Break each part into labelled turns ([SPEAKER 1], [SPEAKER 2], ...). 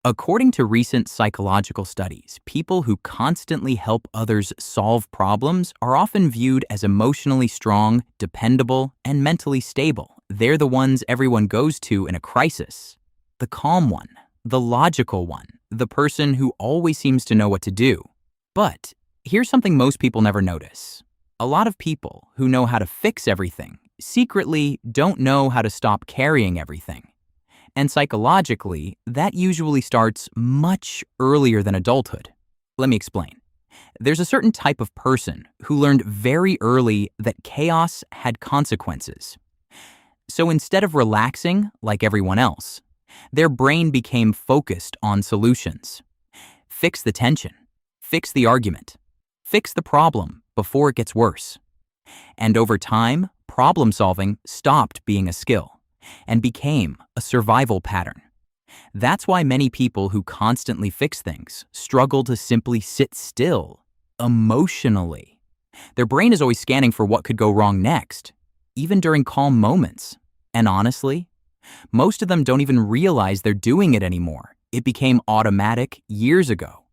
[SPEAKER 1] According to recent psychological studies, people who constantly help others solve problems are often viewed as emotionally strong, dependable, and mentally stable. They're the ones everyone goes to in a crisis. The calm one, the logical one, the person who always seems to know what to do. But here's something most people never notice. A lot of people who know how to fix everything secretly don't know how to stop carrying everything. And psychologically, that usually starts much earlier than adulthood. Let me explain. There's a certain type of person who learned very early that chaos had consequences. So instead of relaxing like everyone else, their brain became focused on solutions. Fix the tension. Fix the argument. Fix the problem before it gets worse. And over time, problem solving stopped being a skill and became a survival pattern. That's why many people who constantly fix things struggle to simply sit still emotionally. Their brain is always scanning for what could go wrong next, even during calm moments. And honestly, most of them don't even realize they're doing it anymore. It became automatic years ago.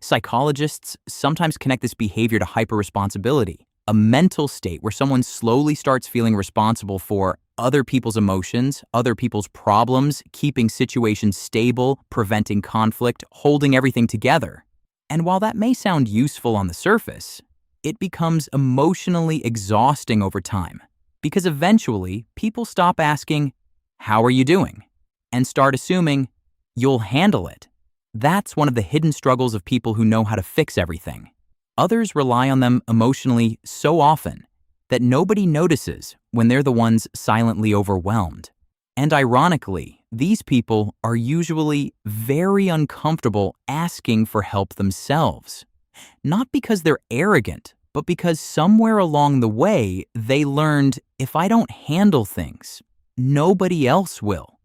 [SPEAKER 1] Psychologists sometimes connect this behavior to hyperresponsibility, a mental state where someone slowly starts feeling responsible for other people's emotions, other people's problems, keeping situations stable, preventing conflict, holding everything together. And while that may sound useful on the surface, it becomes emotionally exhausting over time, because eventually people stop asking, "How are you doing?" and start assuming, "You'll handle it." That's one of the hidden struggles of people who know how to fix everything. Others rely on them emotionally so often that nobody notices when they're the ones silently overwhelmed. And ironically, these people are usually very uncomfortable asking for help themselves. Not because they're arrogant, but because somewhere along the way, they learned, if I don't handle things, nobody else will.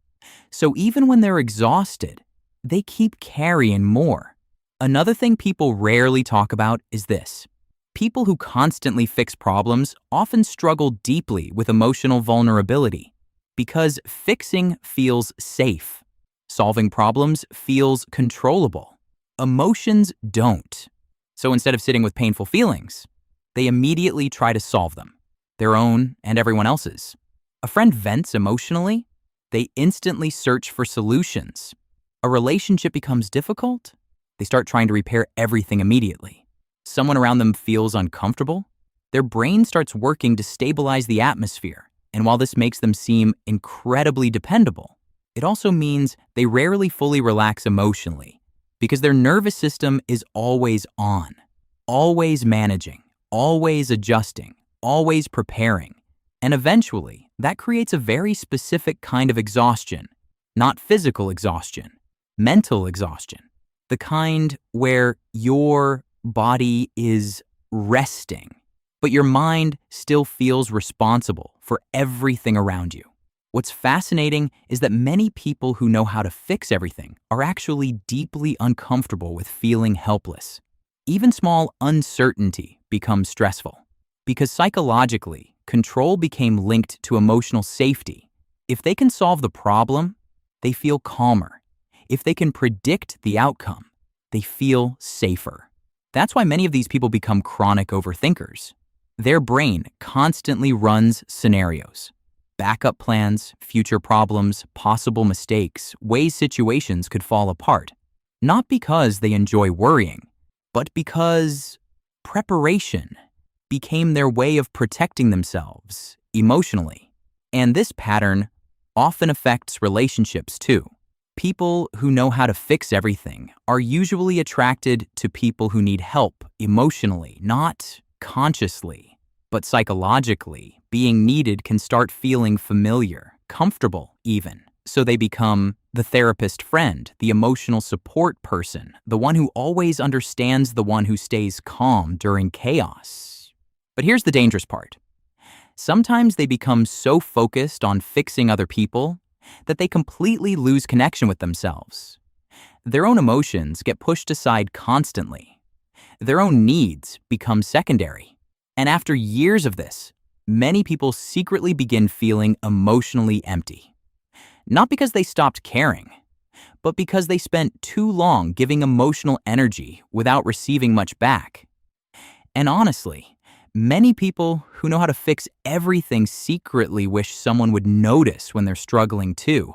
[SPEAKER 1] So even when they're exhausted, they keep carrying more. Another thing people rarely talk about is this. People who constantly fix problems often struggle deeply with emotional vulnerability because fixing feels safe. Solving problems feels controllable. Emotions don't. So instead of sitting with painful feelings, they immediately try to solve them, their own and everyone else's. A friend vents emotionally, they instantly search for solutions. A relationship becomes difficult, they start trying to repair everything immediately. Someone around them feels uncomfortable, their brain starts working to stabilize the atmosphere. And while this makes them seem incredibly dependable, it also means they rarely fully relax emotionally because their nervous system is always on, always managing, always adjusting, always preparing. And eventually, that creates a very specific kind of exhaustion, not physical exhaustion, mental exhaustion, the kind where your body is resting, but your mind still feels responsible for everything around you. What's fascinating is that many people who know how to fix everything are actually deeply uncomfortable with feeling helpless. Even small uncertainty becomes stressful because psychologically, control became linked to emotional safety. If they can solve the problem, they feel calmer. If they can predict the outcome, they feel safer. That's why many of these people become chronic overthinkers. Their brain constantly runs scenarios, backup plans, future problems, possible mistakes, ways situations could fall apart. Not because they enjoy worrying, but because preparation became their way of protecting themselves emotionally. And this pattern often affects relationships too. People who know how to fix everything are usually attracted to people who need help emotionally, not consciously, but psychologically. Being needed can start feeling familiar, comfortable even. So they become the therapist friend, the emotional support person, the one who always understands the one who stays calm during chaos. But here's the dangerous part. Sometimes they become so focused on fixing other people that they completely lose connection with themselves. Their own emotions get pushed aside constantly. Their own needs become secondary. And after years of this, many people secretly begin feeling emotionally empty. Not because they stopped caring, but because they spent too long giving emotional energy without receiving much back. And honestly, many people who know how to fix everything secretly wish someone would notice when they're struggling too,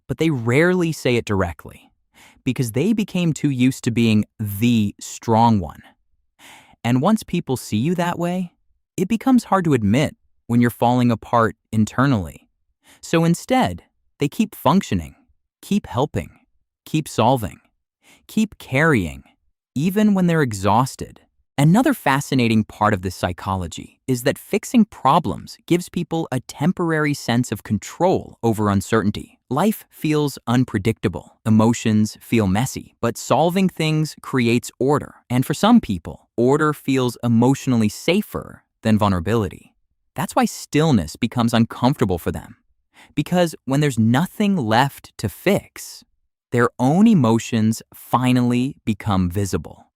[SPEAKER 1] but they rarely say it directly because they became too used to being the strong one. And once people see you that way, it becomes hard to admit when you're falling apart internally. So instead, they keep functioning, keep helping, keep solving, keep carrying, even when they're exhausted. Another fascinating part of this psychology is that fixing problems gives people a temporary sense of control over uncertainty. Life feels unpredictable, emotions feel messy, but solving things creates order. And for some people, order feels emotionally safer than vulnerability. That's why stillness becomes uncomfortable for them. Because when there's nothing left to fix, their own emotions finally become visible.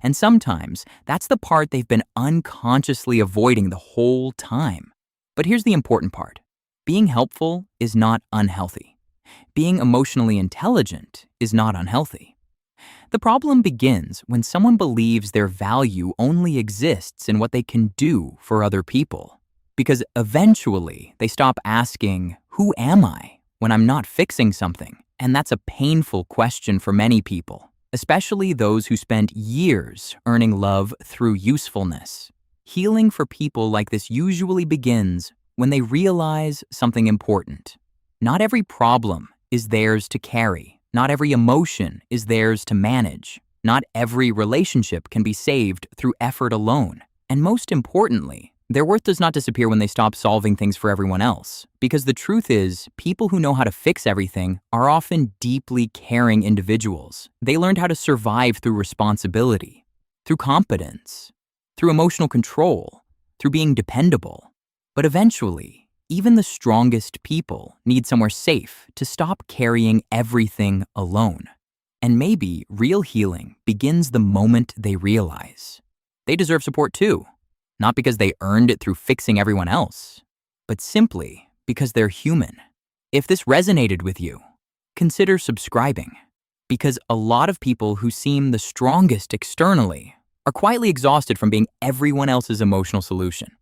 [SPEAKER 1] And sometimes that's the part they've been unconsciously avoiding the whole time. But here's the important part. Being helpful is not unhealthy. Being emotionally intelligent is not unhealthy. The problem begins when someone believes their value only exists in what they can do for other people. Because eventually they stop asking, "Who am I?" when I'm not fixing something. And that's a painful question for many people, especially those who spent years earning love through usefulness. Healing for people like this usually begins when they realize something important. Not every problem is theirs to carry. Not every emotion is theirs to manage. Not every relationship can be saved through effort alone. And most importantly, their worth does not disappear when they stop solving things for everyone else. Because the truth is, people who know how to fix everything are often deeply caring individuals. They learned how to survive through responsibility, through competence, through emotional control, through being dependable. But eventually, even the strongest people need somewhere safe to stop carrying everything alone. And maybe real healing begins the moment they realize they deserve support too. Not because they earned it through fixing everyone else, but simply because they're human. If this resonated with you, consider subscribing. Because a lot of people who seem the strongest externally are quietly exhausted from being everyone else's emotional solution.